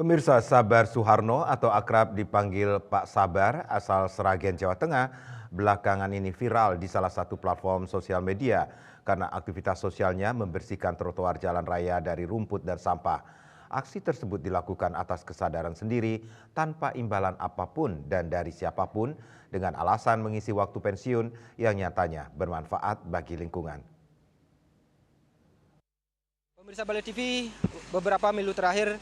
Pemirsa, Sabar Suharno atau akrab dipanggil Pak Sabar asal Sragen, Jawa Tengah, belakangan ini viral di salah satu platform sosial media karena aktivitas sosialnya membersihkan trotoar jalan raya dari rumput dan sampah. Aksi tersebut dilakukan atas kesadaran sendiri tanpa imbalan apapun dan dari siapapun dengan alasan mengisi waktu pensiun yang nyatanya bermanfaat bagi lingkungan. Pemirsa Bali TV, beberapa minggu terakhir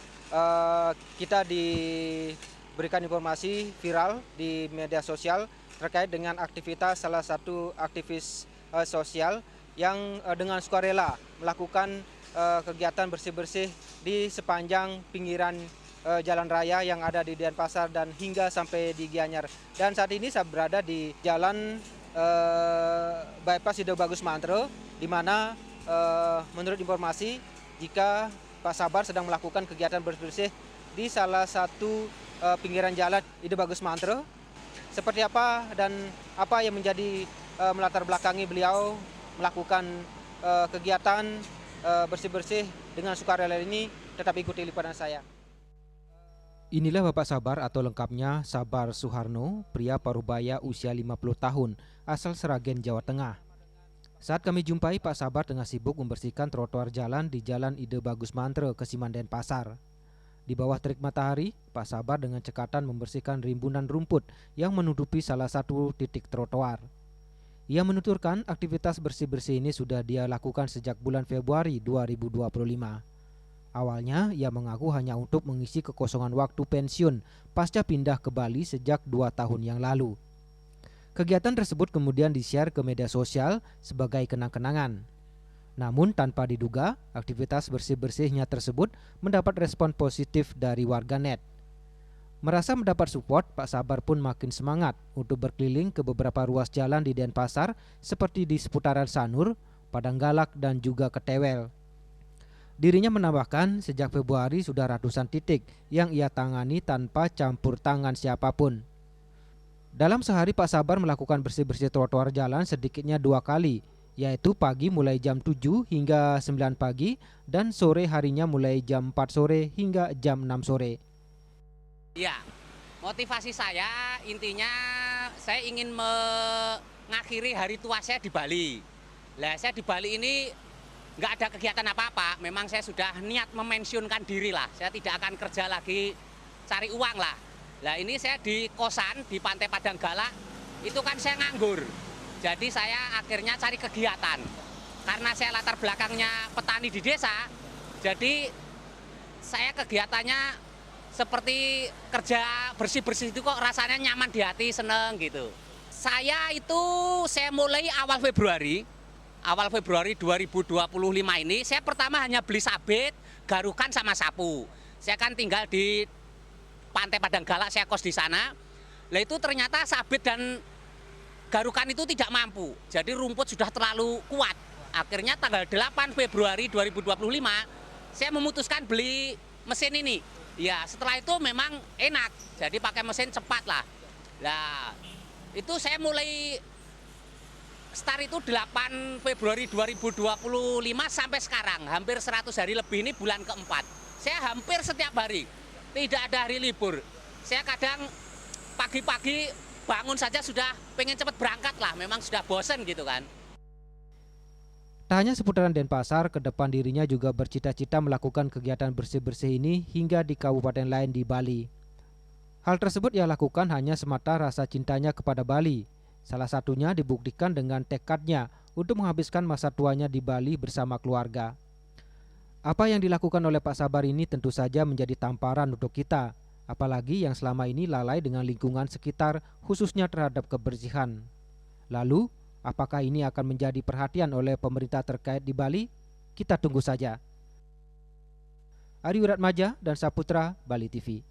kita diberikan informasi viral di media sosial terkait dengan aktivitas salah satu aktivis sosial yang dengan sukarela melakukan kegiatan bersih-bersih di sepanjang pinggiran jalan raya yang ada di Denpasar dan hingga sampai di Gianyar. Dan saat ini saya berada di jalan bypass Sido Bagus Mantro, di mana menurut informasi, jika Pak Sabar sedang melakukan kegiatan bersih-bersih di salah satu pinggiran jalan Ide Bagus Mantro. Seperti apa dan apa yang menjadi melatar belakangi beliau melakukan kegiatan bersih-bersih dengan sukarela ini, tetap ikuti liputan saya. Inilah Bapak Sabar atau lengkapnya Sabar Suharno, pria parubaya usia 50 tahun, asal Sragen, Jawa Tengah. Saat kami jumpai, Pak Sabar tengah sibuk membersihkan trotoar jalan di Jalan Ide Bagus Mantre, Kesiman Denpasar. Di bawah terik matahari, Pak Sabar dengan cekatan membersihkan rimbunan rumput yang menutupi salah satu titik trotoar. Ia menuturkan aktivitas bersih-bersih ini sudah dia lakukan sejak bulan Februari 2025. Awalnya, ia mengaku hanya untuk mengisi kekosongan waktu pensiun pasca pindah ke Bali sejak 2 tahun yang lalu. Kegiatan tersebut kemudian di-share ke media sosial sebagai kenang-kenangan. Namun tanpa diduga, aktivitas bersih-bersihnya tersebut mendapat respon positif dari warganet. Merasa mendapat support, Pak Sabar pun makin semangat untuk berkeliling ke beberapa ruas jalan di Denpasar seperti di seputaran Sanur, Padanggalak, dan juga Ketewel. Dirinya menambahkan sejak Februari sudah ratusan titik yang ia tangani tanpa campur tangan siapapun. Dalam sehari Pak Sabar melakukan bersih-bersih trotoar jalan sedikitnya 2 kali, yaitu pagi mulai jam 7 hingga 9 pagi dan sore harinya mulai jam 4 sore hingga jam 6 sore. Ya, motivasi saya intinya saya ingin mengakhiri hari tua saya di Bali. Lah saya di Bali ini nggak ada kegiatan apa-apa, memang saya sudah niat memensiunkan diri lah. Saya tidak akan kerja lagi cari uang lah. Nah ini saya di kosan di Pantai Padanggalak, itu kan saya nganggur. Jadi saya akhirnya cari kegiatan. Karena saya latar belakangnya petani di desa, jadi saya kegiatannya seperti kerja bersih-bersih itu kok rasanya nyaman di hati, seneng gitu. Saya mulai awal Februari 2025 ini, saya pertama hanya beli sabit, garukan sama sapu. Saya kan tinggal di Pantai Padanggalak, saya kos di sana. Lah itu ternyata sabit dan garukan itu tidak mampu. Jadi rumput sudah terlalu kuat. Akhirnya tanggal 8 Februari 2025 saya memutuskan beli mesin ini. Ya, setelah itu memang enak. Jadi pakai mesin cepat lah. Lah, itu saya mulai start itu 8 Februari 2025 sampai sekarang. Hampir 100 hari lebih, ini bulan keempat. Saya hampir setiap hari. Tidak ada hari libur. Saya kadang pagi-pagi bangun saja sudah pengen cepat berangkat lah. Memang sudah bosen gitu kan. Tak hanya seputaran Denpasar, ke depan dirinya juga bercita-cita melakukan kegiatan bersih-bersih ini hingga di kabupaten lain di Bali. Hal tersebut ia lakukan hanya semata rasa cintanya kepada Bali. Salah satunya dibuktikan dengan tekadnya untuk menghabiskan masa tuanya di Bali bersama keluarga. Apa yang dilakukan oleh Pak Sabar ini tentu saja menjadi tamparan untuk kita, apalagi yang selama ini lalai dengan lingkungan sekitar, khususnya terhadap kebersihan. Lalu, apakah ini akan menjadi perhatian oleh pemerintah terkait di Bali? Kita tunggu saja. Ari Wiratmaja dan Saputra, Bali TV.